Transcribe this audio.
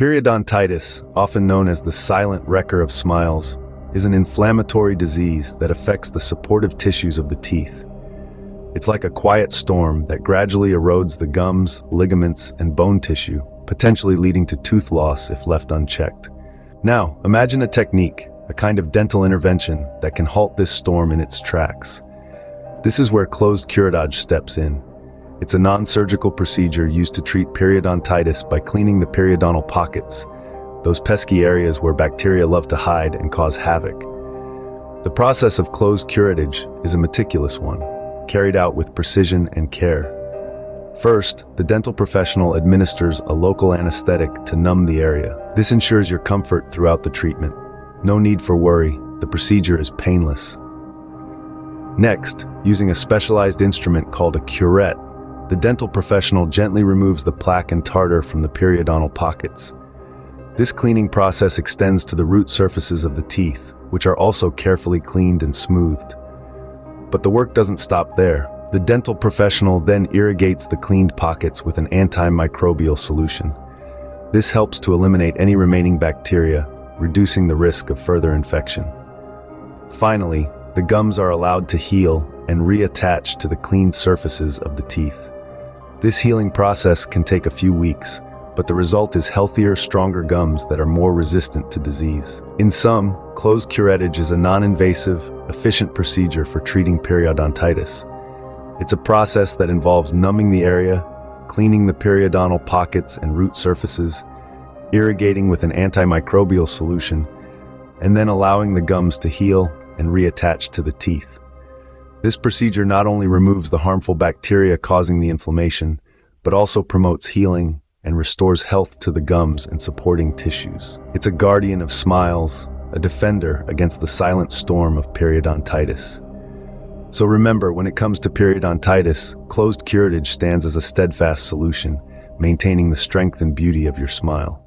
Periodontitis, often known as the silent wrecker of smiles, is an inflammatory disease that affects the supportive tissues of the teeth. It's like a quiet storm that gradually erodes the gums, ligaments, and bone tissue, potentially leading to tooth loss if left unchecked. Now, imagine a technique, a kind of dental intervention that can halt this storm in its tracks. This is where closed curettage steps in. It's a non-surgical procedure used to treat periodontitis by cleaning the periodontal pockets, those pesky areas where bacteria love to hide and cause havoc. The process of closed curettage is a meticulous one, carried out with precision and care. First, the dental professional administers a local anesthetic to numb the area. This ensures your comfort throughout the treatment. No need for worry, the procedure is painless. Next, using a specialized instrument called a curette, the dental professional gently removes the plaque and tartar from the periodontal pockets. This cleaning process extends to the root surfaces of the teeth, which are also carefully cleaned and smoothed. But the work doesn't stop there. The dental professional then irrigates the cleaned pockets with an antimicrobial solution. This helps to eliminate any remaining bacteria, reducing the risk of further infection. Finally, the gums are allowed to heal and reattach to the cleaned surfaces of the teeth. This healing process can take a few weeks, but the result is healthier, stronger gums that are more resistant to disease. In sum, closed curettage is a non-invasive, efficient procedure for treating periodontitis. It's a process that involves numbing the area, cleaning the periodontal pockets and root surfaces, irrigating with an antimicrobial solution, and then allowing the gums to heal and reattach to the teeth. This procedure not only removes the harmful bacteria causing the inflammation, but also promotes healing and restores health to the gums and supporting tissues. It's a guardian of smiles, a defender against the silent storm of periodontitis. So remember, when it comes to periodontitis, closed curettage stands as a steadfast solution, maintaining the strength and beauty of your smile.